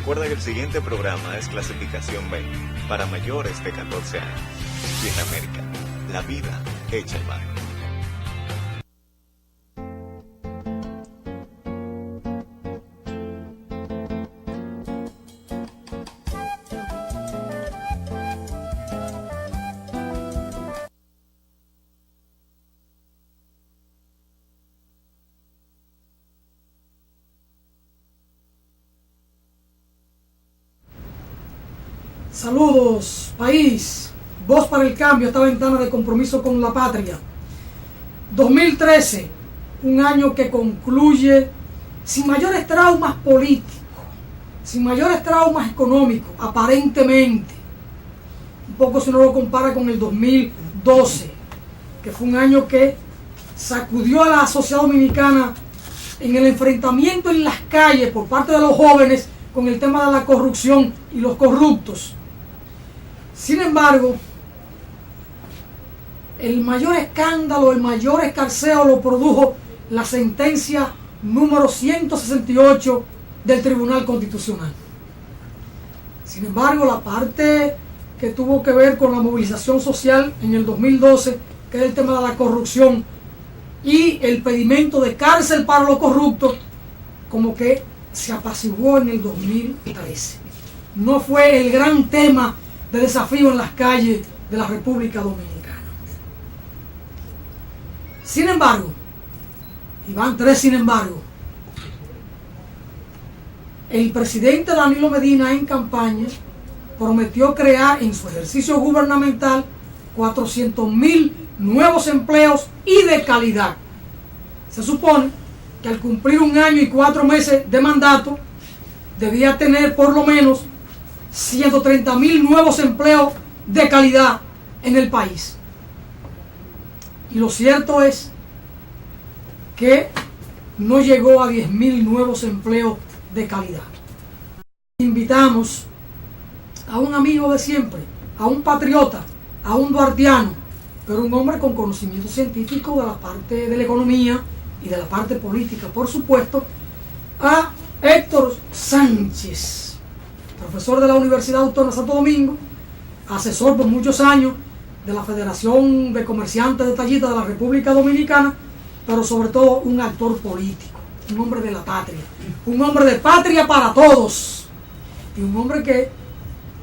Recuerda que el siguiente programa es clasificación B, para mayores de 14 años. Y en América, la vida hecha en mano. Saludos, país, voz para el cambio, esta ventana de compromiso con la patria. 2013, un año que concluye sin mayores traumas políticos, sin mayores traumas económicos, aparentemente. Un poco si uno lo compara con el 2012, que fue un año que sacudió a la sociedad dominicana en el enfrentamiento en las calles por parte de los jóvenes con el tema de la corrupción y los corruptos. Sin embargo, el mayor escándalo, el mayor escarceo lo produjo la sentencia número 168 del Tribunal Constitucional. Sin embargo, la parte que tuvo que ver con la movilización social en el 2012, que es el tema de la corrupción y el pedimento de cárcel para los corruptos, como que se apaciguó en el 2013. No fue el gran tema de desafío en las calles de la República Dominicana. Sin embargo, y van tres sin embargo, el presidente Danilo Medina en campaña prometió crear en su ejercicio gubernamental 400.000 nuevos empleos y de calidad. Se supone que al cumplir 1 año y 4 meses de mandato debía tener por lo menos 130.000 nuevos empleos de calidad en el país. Y lo cierto es que no llegó a 10.000 nuevos empleos de calidad. Invitamos a un amigo de siempre, a un patriota, a un duartiano, pero un hombre con conocimiento científico de la parte de la economía y de la parte política, por supuesto, a Héctor Sánchez, profesor de la Universidad Autónoma de Santo Domingo, asesor por muchos años de la Federación de Comerciantes Detallistas de la República Dominicana, pero sobre todo un actor político, un hombre de la patria, un hombre de patria para todos, y un hombre que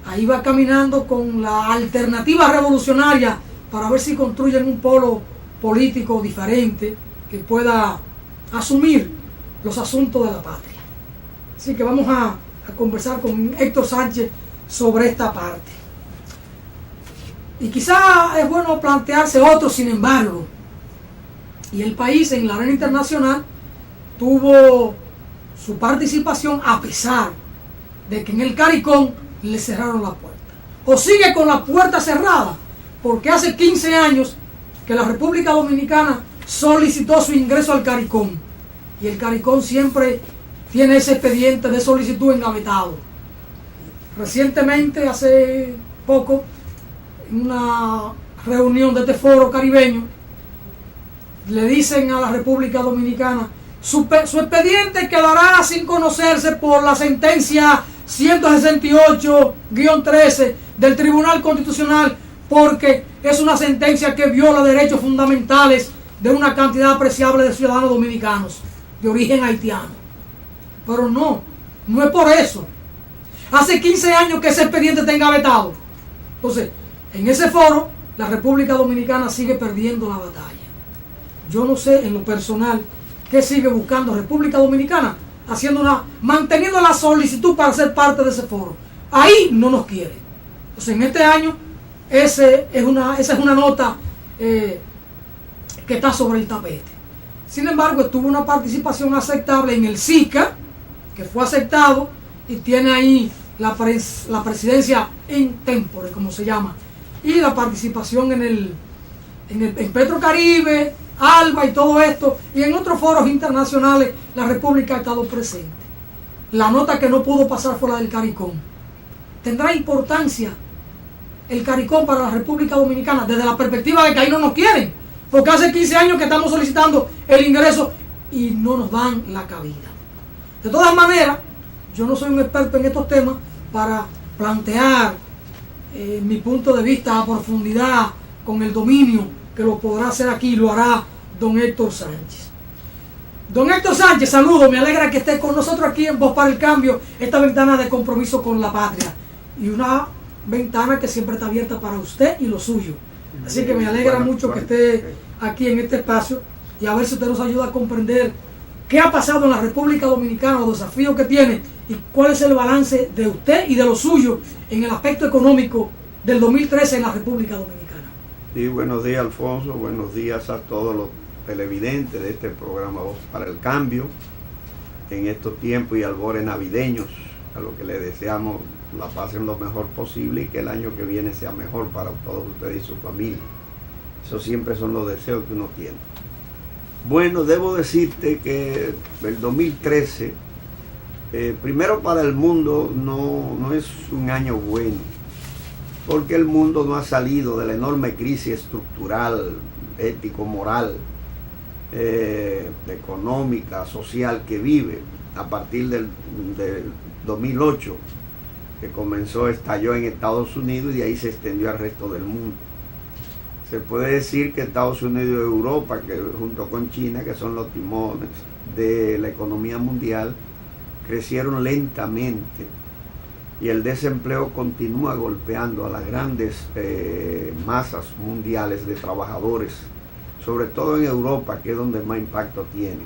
ahí va caminando con la alternativa revolucionaria para ver si construyen un polo político diferente que pueda asumir los asuntos de la patria. Así que vamos a conversar con Héctor Sánchez sobre esta parte. Y quizá es bueno plantearse otro, sin embargo. Y el país en la arena internacional tuvo su participación a pesar de que en el CARICOM le cerraron la puerta. O sigue con la puerta cerrada, porque hace 15 años que la República Dominicana solicitó su ingreso al CARICOM. Y el CARICOM siempre tiene ese expediente de solicitud engavetado. Recientemente, hace poco, en una reunión de este foro caribeño, le dicen a la República Dominicana, su expediente quedará sin conocerse por la sentencia 168-13 del Tribunal Constitucional, porque es una sentencia que viola derechos fundamentales de una cantidad apreciable de ciudadanos dominicanos de origen haitiano. Pero no es por eso. Hace 15 años que ese expediente está engavetado. Entonces, en ese foro, la República Dominicana sigue perdiendo la batalla. Yo no sé en lo personal qué sigue buscando República Dominicana, manteniendo la solicitud para ser parte de ese foro. Ahí no nos quiere. Entonces, en este año, esa es una nota que está sobre el tapete. Sin embargo, tuvo una participación aceptable en el SICA, que fue aceptado y tiene ahí la presidencia in tempore, como se llama, y la participación en Petrocaribe, ALBA y todo esto, y en otros foros internacionales la República ha estado presente. La nota que no pudo pasar fue la del CARICOM. ¿Tendrá importancia el CARICOM para la República Dominicana desde la perspectiva de que ahí no nos quieren? Porque hace 15 años que estamos solicitando el ingreso y no nos dan la cabida. De todas maneras, yo no soy un experto en estos temas para plantear mi punto de vista a profundidad con el dominio que lo podrá hacer aquí, lo hará don Héctor Sánchez. Don Héctor Sánchez, saludo, me alegra que esté con nosotros aquí en Voz para el Cambio, esta ventana de compromiso con la patria, y una ventana que siempre está abierta para usted y lo suyo. Así que me alegra mucho que esté aquí en este espacio, y a ver si usted nos ayuda a comprender qué ha pasado en la República Dominicana, los desafíos que tiene y cuál es el balance de usted y de lo suyo en el aspecto económico del 2013 en la República Dominicana. Sí, buenos días, Alfonso, buenos días a todos los televidentes de este programa Voz para el Cambio en estos tiempos y albores navideños, a lo que le deseamos la pasen lo mejor posible y que el año que viene sea mejor para todos ustedes y su familia. Esos siempre son los deseos que uno tiene. Bueno, debo decirte que el 2013, primero para el mundo no es un año bueno, porque el mundo no ha salido de la enorme crisis estructural, ético-moral, económica, social que vive a partir del 2008, que estalló en Estados Unidos y de ahí se extendió al resto del mundo. Se puede decir que Estados Unidos y Europa, que junto con China, que son los timones de la economía mundial, crecieron lentamente y el desempleo continúa golpeando a las grandes masas mundiales de trabajadores, sobre todo en Europa, que es donde más impacto tiene,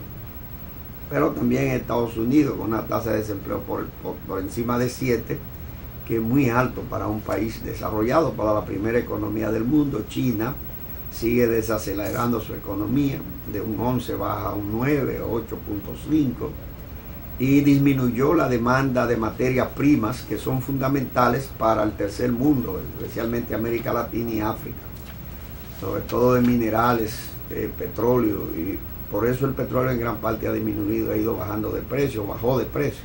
pero también en Estados Unidos, con una tasa de desempleo por encima de 7, que es muy alto para un país desarrollado, para la primera economía del mundo. China sigue desacelerando su economía, de un 11 baja a un 9 o 8.5, y disminuyó la demanda de materias primas que son fundamentales para el tercer mundo, especialmente América Latina y África, sobre todo de minerales, petróleo, y por eso el petróleo en gran parte ha disminuido, ha ido bajando de precio, bajó de precio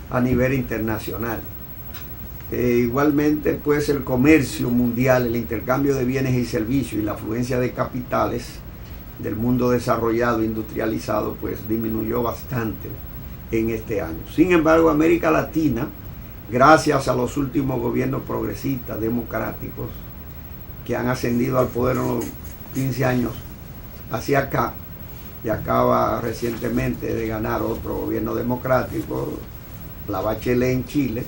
a nivel internacional. Igualmente, pues el comercio mundial, el intercambio de bienes y servicios y la afluencia de capitales del mundo desarrollado, industrializado, pues disminuyó bastante en este año. Sin embargo, América Latina, gracias a los últimos gobiernos progresistas, democráticos, que han ascendido al poder en los 15 años hacia acá, y acaba recientemente de ganar otro gobierno democrático, la Bachelet en Chile,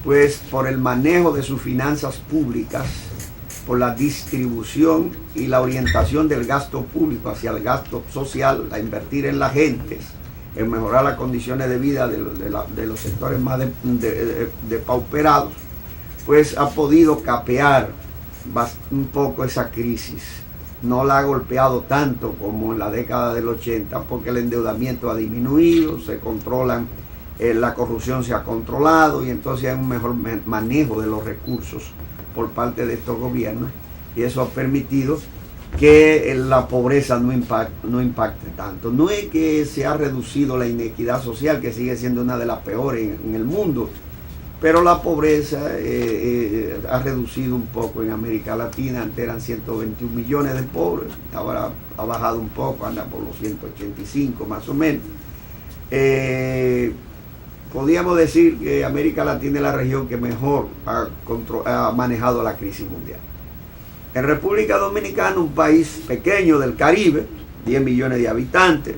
pues por el manejo de sus finanzas públicas, por la distribución y la orientación del gasto público hacia el gasto social, a invertir en la gente, en mejorar las condiciones de vida de los sectores más depauperados, pues ha podido capear un poco esa crisis. No la ha golpeado tanto como en la década del 80, porque el endeudamiento ha disminuido, se controlan, la corrupción se ha controlado, y entonces hay un mejor manejo de los recursos por parte de estos gobiernos, y eso ha permitido que la pobreza no impacte tanto. No es que se ha reducido la inequidad social, que sigue siendo una de las peores en el mundo, pero la pobreza ha reducido un poco en América Latina. Antes eran 121 millones de pobres, ahora ha bajado un poco, anda por los 185 más o menos. Podríamos decir que América Latina es la región que mejor ha manejado la crisis mundial. En República Dominicana, un país pequeño del Caribe, 10 millones de habitantes,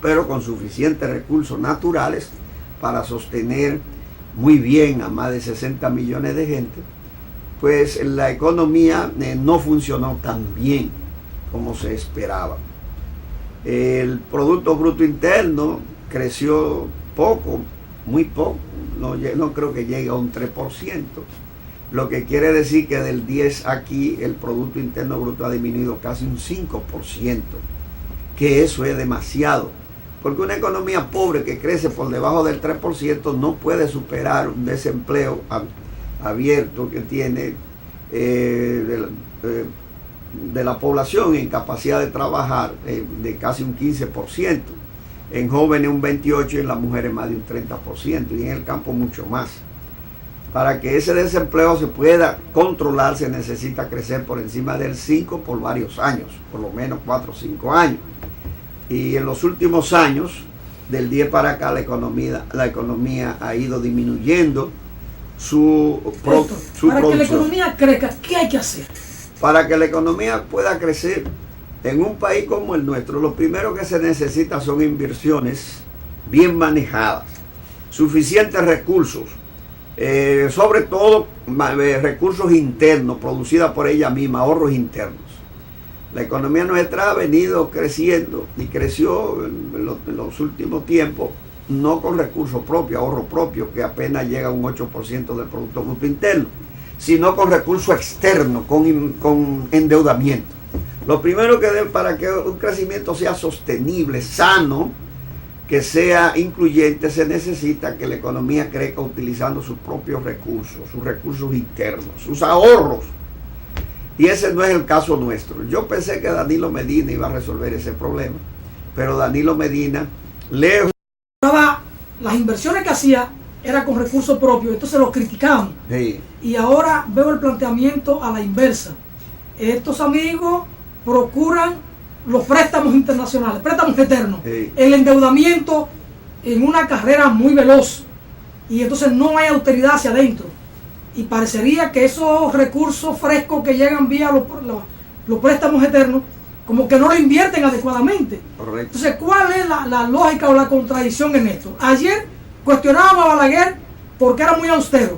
pero con suficientes recursos naturales para sostener muy bien a más de 60 millones de gente, pues la economía no funcionó tan bien como se esperaba. El Producto Bruto Interno creció poco, muy poco, no creo que llegue a un 3%, lo que quiere decir que del 10 aquí el Producto Interno Bruto ha disminuido casi un 5%, que eso es demasiado, porque una economía pobre que crece por debajo del 3% no puede superar un desempleo abierto que tiene de la población en capacidad de trabajar de casi un 15%. En jóvenes un 28% y en las mujeres más de un 30%, y en el campo mucho más. Para que ese desempleo se pueda controlar se necesita crecer por encima del 5% por varios años, por lo menos 4 o 5 años. Y en los últimos años del 10 para acá la economía ha ido disminuyendo su Para producción. que la economía crezca, ¿qué hay que hacer? Para que la economía pueda crecer en un país como el nuestro, lo primero que se necesita son inversiones bien manejadas, suficientes recursos, sobre todo recursos internos, producidos por ella misma, ahorros internos. La economía nuestra ha venido creciendo y creció en los últimos tiempos, no con recursos propios, ahorro propio, que apenas llega a un 8% del Producto Bruto Interno, sino con recursos externos, con endeudamiento. Lo primero que para que un crecimiento sea sostenible, sano, que sea incluyente, se necesita que la economía crezca utilizando sus propios recursos, sus recursos internos, sus ahorros. Y ese no es el caso nuestro. Yo pensé que Danilo Medina iba a resolver ese problema, pero Danilo Medina, lejos... Las inversiones que hacía era con recursos propios, entonces lo criticaban. Sí. Y ahora veo el planteamiento a la inversa. Estos amigos procuran los préstamos internacionales, préstamos eternos, Sí. el endeudamiento en una carrera muy veloz. Y entonces no hay austeridad hacia adentro. Y parecería que esos recursos frescos que llegan vía los préstamos eternos, como que no lo invierten adecuadamente. Correcto. Entonces, ¿cuál es la lógica o la contradicción en esto? Ayer cuestionábamos a Balaguer porque era muy austero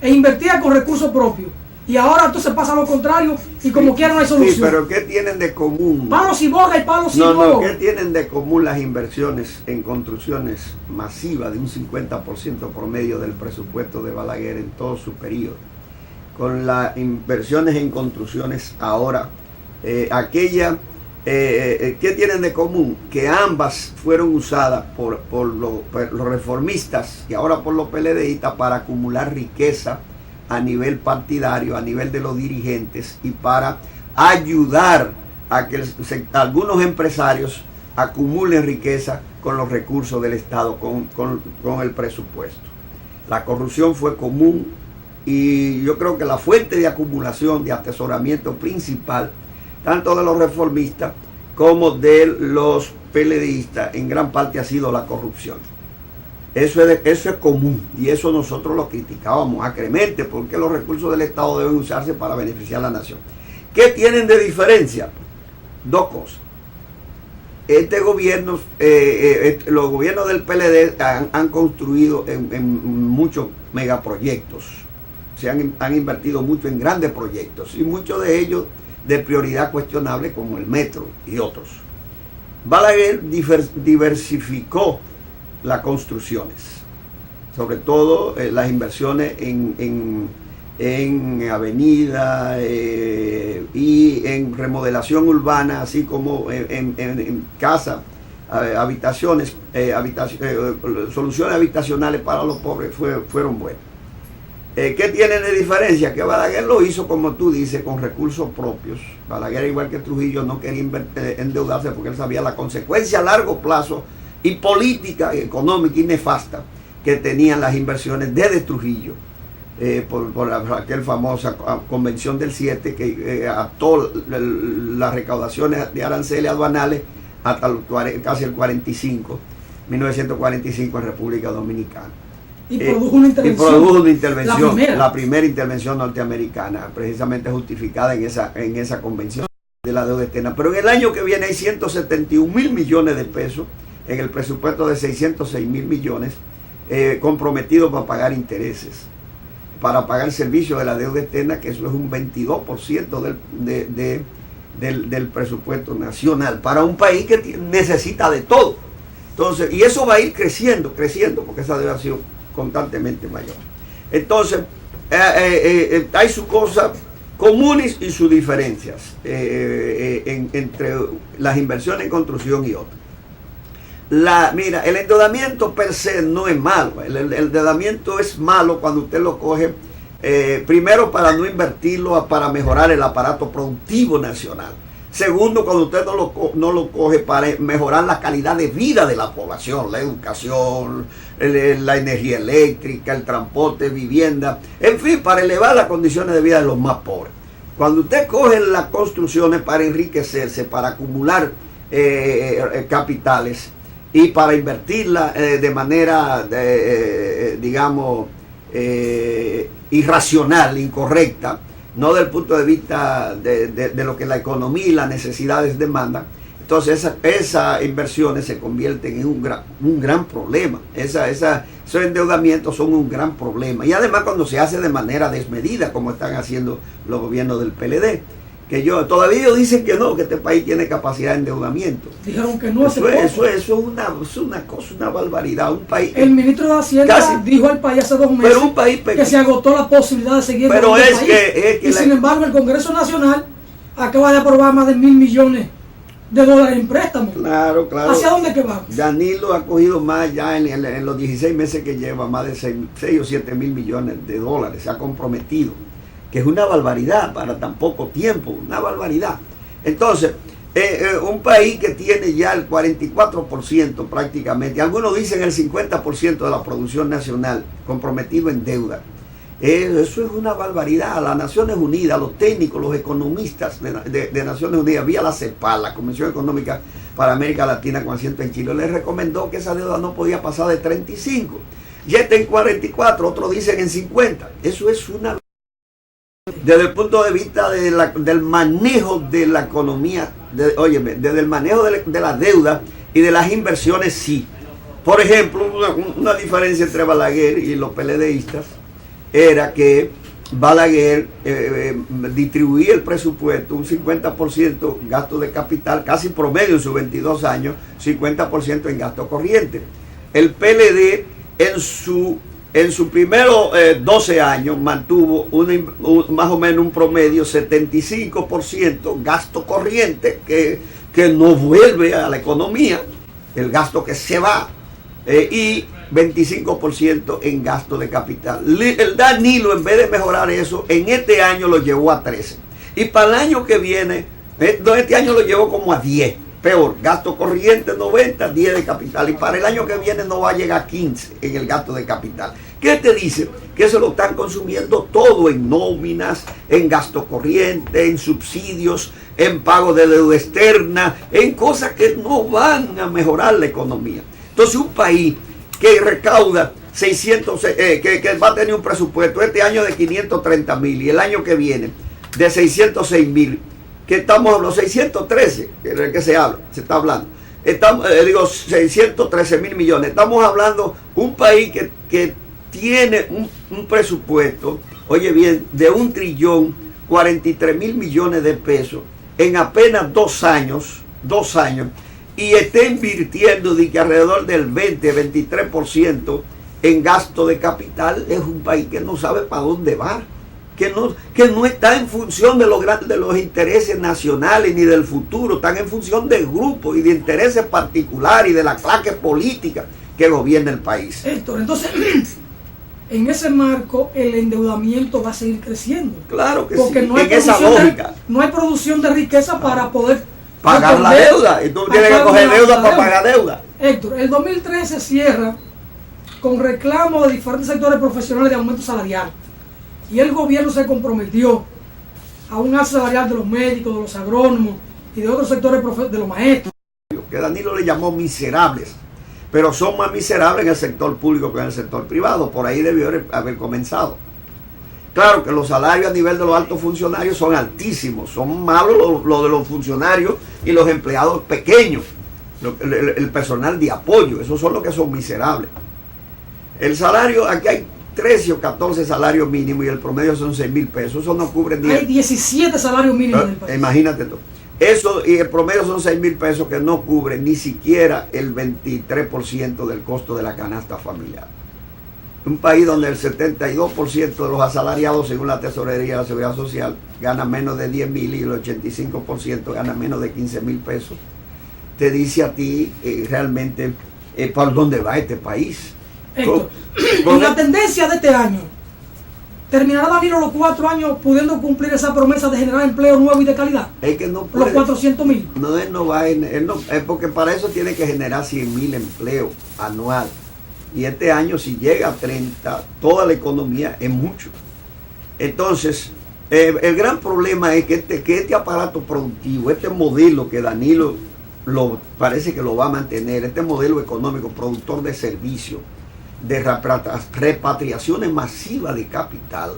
e invertía con recursos propios. Y ahora entonces pasa lo contrario y como quiera no hay solución. Sí, pero ¿qué tienen de común? Palos y boga y palos y No, boga. ¿qué tienen de común las inversiones en construcciones masivas de un 50% por medio del presupuesto de Balaguer en todo su periodo? Con las inversiones en construcciones ahora, ¿qué tienen de común? Que ambas fueron usadas por los reformistas y ahora por los PLDistas para acumular riqueza a nivel partidario, a nivel de los dirigentes y para ayudar a que algunos empresarios acumulen riqueza con los recursos del Estado, con el presupuesto. La corrupción fue común y yo creo que la fuente de acumulación, de atesoramiento principal, tanto de los reformistas como de los PLDistas, en gran parte ha sido la corrupción. Eso es común y eso nosotros lo criticábamos acremente porque los recursos del Estado deben usarse para beneficiar a la nación. ¿Qué tienen de diferencia? Dos cosas. Este gobierno, los gobiernos del PLD han construido en muchos megaproyectos, han invertido mucho en grandes proyectos y muchos de ellos de prioridad cuestionable como el metro y otros. Balaguer diversificó las construcciones, sobre todo las inversiones en avenida y en remodelación urbana, así como en casa, habitaciones, soluciones habitacionales para los pobres fueron buenas. ¿Qué tienen de diferencia? Que Balaguer lo hizo, como tú dices, con recursos propios. Balaguer, igual que Trujillo, no quería endeudarse porque él sabía la consecuencia a largo plazo y política, económica y nefasta que tenían las inversiones desde Trujillo, por aquella famosa convención del 7 que ató las recaudaciones de aranceles aduanales hasta casi el 1945 en República Dominicana. Y produjo una intervención. La primera intervención norteamericana, precisamente justificada en esa convención de la deuda externa. Pero en el año que viene hay 171.000 millones de pesos en el presupuesto de 606.000 millones comprometidos para pagar intereses, para pagar el servicio de la deuda externa, que eso es un 22% del presupuesto nacional, para un país que necesita de todo. Entonces, y eso va a ir creciendo, porque esa debe ser constantemente mayor. Entonces, hay sus cosas comunes y sus diferencias entre las inversiones en construcción y otras. Mira, el endeudamiento per se no es malo. El endeudamiento es malo cuando usted lo coge, primero para no invertirlo, para mejorar el aparato productivo nacional. Segundo, cuando usted no lo coge para mejorar la calidad de vida de la población, la educación, la energía eléctrica, el transporte, vivienda, en fin, para elevar las condiciones de vida de los más pobres. Cuando usted coge las construcciones para enriquecerse, para acumular capitales, y para invertirla de manera, digamos, irracional, incorrecta, no del punto de vista de lo que la economía y las necesidades demandan. Entonces esas inversiones se convierten en un gran problema. Esos endeudamientos son un gran problema. Y además cuando se hace de manera desmedida, como están haciendo los gobiernos del PLD, que todavía ellos dicen que no, que este país tiene capacidad de endeudamiento. Dijeron que no. Eso es una cosa, una barbaridad. Un país, el ministro de Hacienda dijo al país hace 2 meses que se agotó la posibilidad de seguir pero el país. Y sin embargo el Congreso Nacional acaba de aprobar más de $1.000 millones en préstamos. Claro. ¿Hacia dónde que vamos? Danilo ha cogido más ya en los 16 meses que lleva, más de 6 o 7 mil millones de dólares. Se ha comprometido, que es una barbaridad para tan poco tiempo, una barbaridad. Entonces, un país que tiene ya el 44% prácticamente, algunos dicen el 50% de la producción nacional comprometido en deuda. Eso es una barbaridad. Las Naciones Unidas, los técnicos, los economistas de Naciones Unidas, vía la CEPAL, la Convención Económica para América Latina con asiento en Chile, les recomendó que esa deuda no podía pasar de 35. Ya está en 44, otros dicen en 50. Eso es una... Desde el punto de vista del manejo de la economía, desde el manejo de la deuda y de las inversiones, sí. Por ejemplo, una diferencia entre Balaguer y los PLDistas era que Balaguer distribuía el presupuesto, un 50% gasto de capital, casi promedio en sus 22 años, 50% en gasto corriente. El PLD en sus primeros 12 años mantuvo más o menos un promedio 75% gasto corriente que no vuelve a la economía, el gasto que se va, y 25% en gasto de capital. El Danilo, en vez de mejorar eso, en este año lo llevó a 13. Y para el año que viene, este año lo llevó como a 10. Peor, gasto corriente 90, 10 de capital. Y para el año que viene no va a llegar a 15 en el gasto de capital. ¿Qué te dice? Que se lo están consumiendo todo en nóminas, en gasto corriente, en subsidios, en pago de deuda externa, en cosas que no van a mejorar la economía. Entonces un país que recauda 600, que va a tener un presupuesto este año de 530.000 y el año que viene de 606.000, que estamos hablando, 613, que se está hablando, 613.000 millones. Estamos hablando un país que tiene un presupuesto, oye bien, de 1.043.000 millones de pesos en apenas 2 años, y está invirtiendo de que alrededor del 20-23% en gasto de capital. Es un país que no sabe para dónde va, que no está en función de los intereses nacionales ni del futuro, están en función del grupo y de intereses particulares y de la clase política que gobierna el país. Héctor, entonces, en ese marco el endeudamiento va a seguir creciendo. Claro que porque sí, no hay en esa lógica. No hay producción de riqueza para poder pagar la deuda, y tú tienes que coger deuda para pagar deuda. Héctor, el 2013 cierra con reclamos de diferentes sectores profesionales de aumento salarial, y el gobierno se comprometió a un alza salarial de los médicos, de los agrónomos y de otros sectores de los maestros. Que Danilo le llamó miserables, pero son más miserables en el sector público que en el sector privado. Por ahí debió haber comenzado. Claro que los salarios a nivel de los altos funcionarios son altísimos, son malos los de los funcionarios y los empleados pequeños, el personal de apoyo, esos son los que son miserables. El salario, aquí hay 13 o 14 salarios mínimos y el promedio son 6.000 pesos, eso no cubre ni... Hay 17 salarios mínimos en el país. Imagínate tú. Eso, y el promedio son 6.000 pesos que no cubre ni siquiera el 23% del costo de la canasta familiar. Un país donde el 72% de los asalariados, según la Tesorería de la Seguridad Social, gana menos de 10.000 y el 85% gana menos de 15.000 pesos, te dice a ti realmente por dónde va este país. Héctor, con la tendencia de este año, ¿terminará Danilo los 4 años pudiendo cumplir esa promesa de generar empleo nuevo y de calidad? Es que no puede, los 400.000. No, él no va, porque para eso tiene que generar 100.000 empleos anual. Y este año, si llega a 30, toda la economía es mucho. Entonces, el gran problema es que este aparato productivo, este modelo que Danilo parece que lo va a mantener, este modelo económico productor de servicios, de repatriaciones masivas de capital,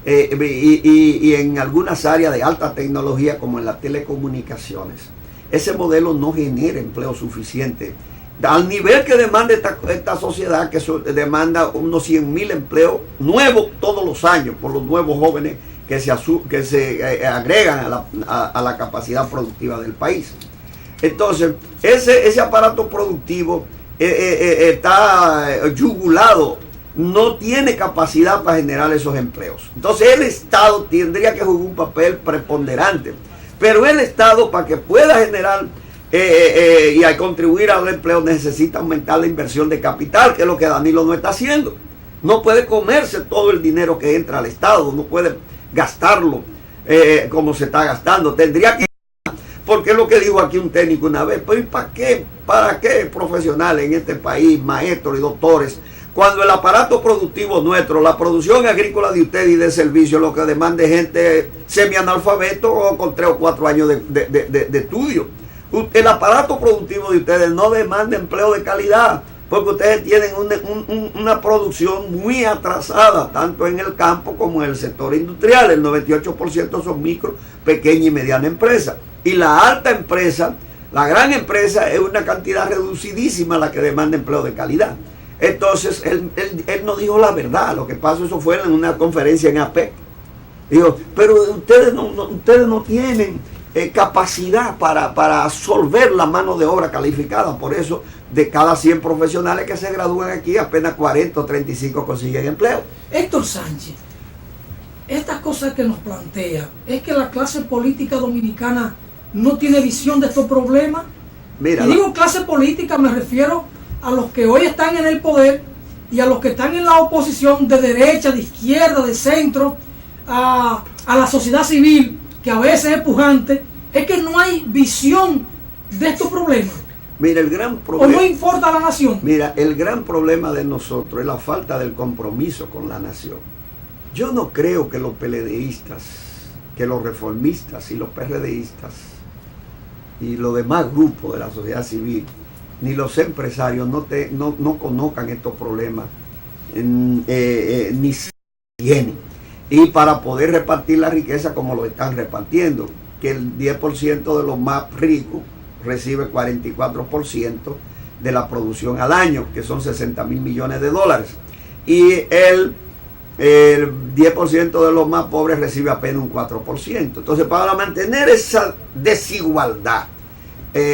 y en algunas áreas de alta tecnología como en las telecomunicaciones. Ese modelo no genera empleo suficiente al nivel que demanda esta sociedad, que demanda unos 100.000 empleos nuevos todos los años por los nuevos jóvenes que se agregan a la capacidad productiva del país. Entonces, ese aparato productivo está yugulado, no tiene capacidad para generar esos empleos. Entonces el Estado tendría que jugar un papel preponderante, pero el Estado, para que pueda generar y al contribuir al empleo, necesita aumentar la inversión de capital, que es lo que Danilo no está haciendo. No puede comerse todo el dinero que entra al Estado, no puede gastarlo como se está gastando. Tendría que, porque es lo que dijo aquí un técnico una vez, pero ¿y para qué? ¿Para qué profesionales en este país, maestros y doctores, cuando el aparato productivo nuestro, la producción agrícola de ustedes y de servicio, lo que demanda es gente semianalfabeto o con 3 o 4 años de estudio? El aparato productivo de ustedes no demanda empleo de calidad, porque ustedes tienen una producción muy atrasada, tanto en el campo como en el sector industrial. El 98% son micro, pequeña y mediana empresa. Y la alta empresa, la gran empresa, es una cantidad reducidísima la que demanda empleo de calidad. Entonces, él no dijo la verdad. Lo que pasó, eso fue en una conferencia en APEC. Dijo, pero ustedes no tienen capacidad para absorber la mano de obra calificada. Por eso, de cada 100 profesionales que se gradúan aquí, apenas 40 o 35 consiguen empleo. Héctor Sánchez, estas cosas que nos plantea, ¿es que la clase política dominicana no tiene visión de estos problemas? Mira, y digo clase política, me refiero a los que hoy están en el poder y a los que están en la oposición, de derecha, de izquierda, de centro, a la sociedad civil, que a veces es pujante. Es que no hay visión de estos problemas. Mira, el gran problema, o no importa a la nación. Mira, el gran problema de nosotros es la falta del compromiso con la nación. Yo no creo que los PLDistas, que los reformistas y los PRDistas y los demás grupos de la sociedad civil, ni los empresarios no conozcan estos problemas, ni se tienen. Y para poder repartir la riqueza como lo están repartiendo, que el 10% de los más ricos recibe 44% de la producción al año, que son 60.000 millones de dólares. Y el 10% de los más pobres recibe apenas un 4%. Entonces, para mantener esa desigualdad,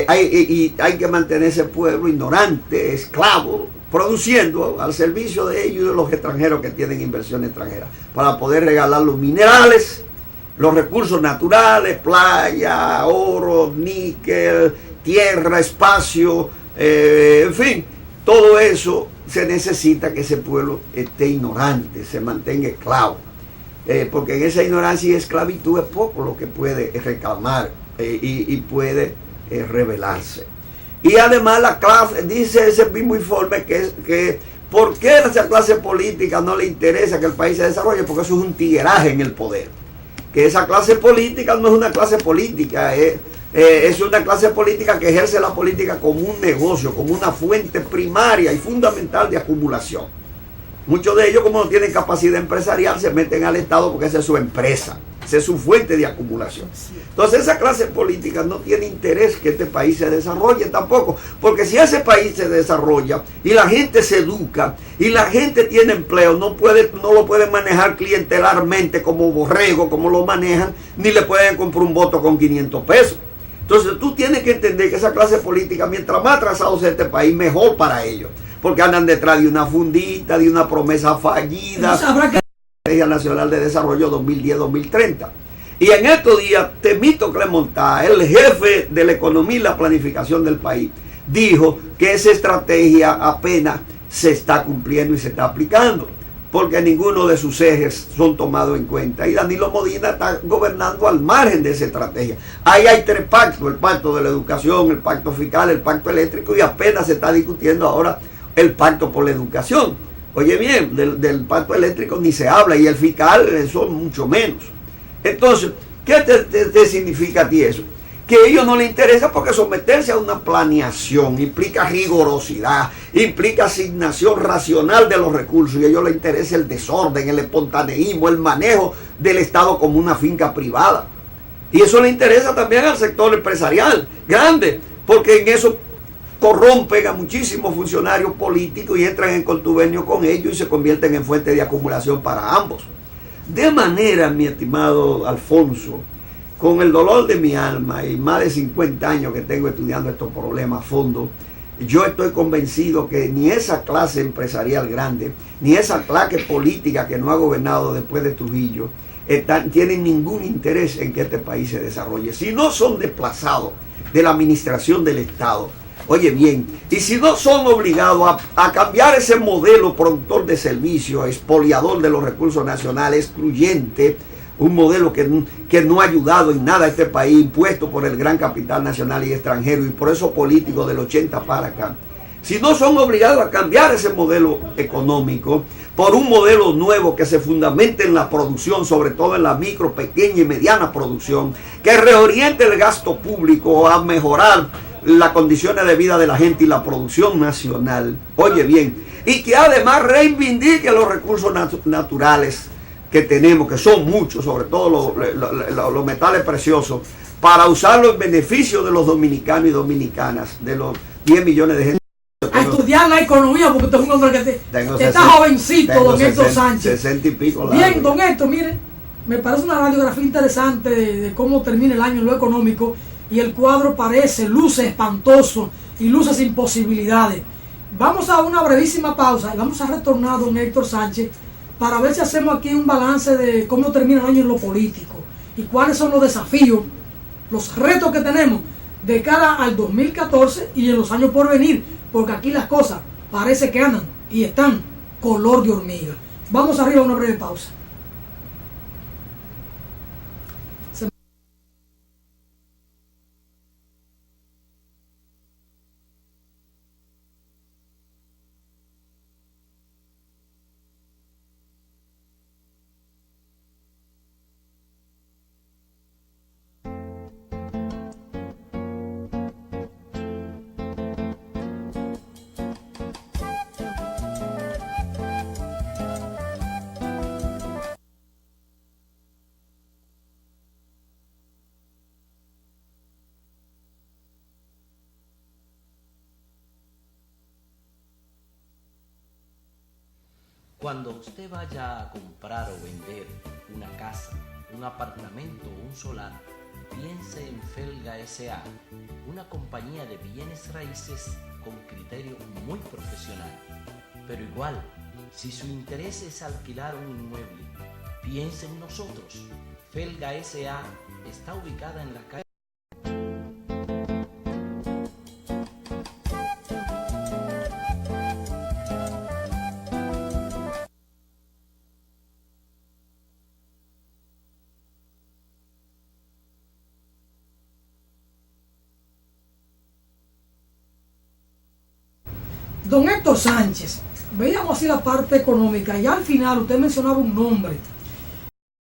hay que mantener ese pueblo ignorante, esclavo, produciendo al servicio de ellos y de los extranjeros que tienen inversión extranjera, para poder regalar los minerales, los recursos naturales, playa, oro, níquel, tierra, espacio, en fin, todo eso. Se necesita que ese pueblo esté ignorante, se mantenga esclavo, porque en esa ignorancia y esclavitud es poco lo que puede reclamar y puede rebelarse. Y además la clase, dice ese mismo informe, que ¿por qué a esa clase política no le interesa que el país se desarrolle? Porque eso es un tigueraje en el poder. Que esa clase política no es una clase política, es una clase política que ejerce la política como un negocio, como una fuente primaria y fundamental de acumulación. Muchos de ellos, como no tienen capacidad empresarial, se meten al Estado porque esa es su empresa, esa es su fuente de acumulación. Entonces esa clase política no tiene interés que este país se desarrolle tampoco, porque si ese país se desarrolla y la gente se educa y la gente tiene empleo, no lo pueden manejar clientelarmente como borrego, como lo manejan, ni le pueden comprar un voto con 500 pesos. Entonces tú tienes que entender que esa clase política, mientras más atrasado sea este país, mejor para ellos, porque andan detrás de una fundita, de una promesa fallida, la Estrategia Nacional de Desarrollo 2010-2030. Y en estos días, Temito Clemontá, el jefe de la economía y la planificación del país, dijo que esa estrategia apenas se está cumpliendo y se está aplicando, porque ninguno de sus ejes son tomados en cuenta. Y Danilo Medina está gobernando al margen de esa estrategia. Ahí hay 3 pactos: el pacto de la educación, el pacto fiscal, el pacto eléctrico, y apenas se está discutiendo ahora el pacto por la educación. Oye bien, del pacto eléctrico ni se habla, y el fiscal eso mucho menos. Entonces, ¿qué te significa a ti eso? que a ellos no les interesa, porque someterse a una planeación implica rigorosidad, implica asignación racional de los recursos, y a ellos les interesa el desorden, el espontaneísmo, el manejo del Estado como una finca privada. Y eso le interesa también al sector empresarial grande, porque en eso corrompen a muchísimos funcionarios políticos y entran en contubernio con ellos y se convierten en fuente de acumulación para ambos. De manera, mi estimado Alfonso, con el dolor de mi alma y más de 50 años que tengo estudiando estos problemas a fondo, yo estoy convencido que ni esa clase empresarial grande, ni esa clase política que no ha gobernado después de Trujillo, tienen ningún interés en que este país se desarrolle. Si no son desplazados de la administración del Estado, oye bien, y si no son obligados a cambiar ese modelo productor de servicios, expoliador de los recursos nacionales, excluyente, un modelo que no ha ayudado en nada a este país, impuesto por el gran capital nacional y extranjero, y por esos políticos del 80 para acá, si no son obligados a cambiar ese modelo económico por un modelo nuevo que se fundamente en la producción, sobre todo en la micro, pequeña y mediana producción, que reoriente el gasto público a mejorar las condiciones de vida de la gente y la producción nacional, oye bien, y que además reivindique los recursos naturales que tenemos, que son muchos, sobre todo los metales preciosos, para usarlos en beneficio de los dominicanos y dominicanas, de los 10 millones de gente. A estudiar la economía, porque usted es un hombre que está jovencito, don Héctor Sánchez. 60 y pico. Bien, don Héctor, mire, me parece una radiografía interesante de cómo termina el año en lo económico, y el cuadro luce espantoso y luce sin posibilidades. Vamos a una brevísima pausa y vamos a retornar, don Héctor Sánchez, para ver si hacemos aquí un balance de cómo termina el año en lo político y cuáles son los desafíos, los retos que tenemos de cara al 2014 y en los años por venir, porque aquí las cosas parece que andan y están color de hormiga. Vamos arriba a una breve pausa. Cuando usted vaya a comprar o vender una casa, un apartamento o un solar, piense en Felga S.A., una compañía de bienes raíces con criterio muy profesional. Pero igual, si su interés es alquilar un inmueble, piense en nosotros. Felga S.A. está ubicada en la calle Don Héctor Sánchez, veíamos así la parte económica y al final usted mencionaba un nombre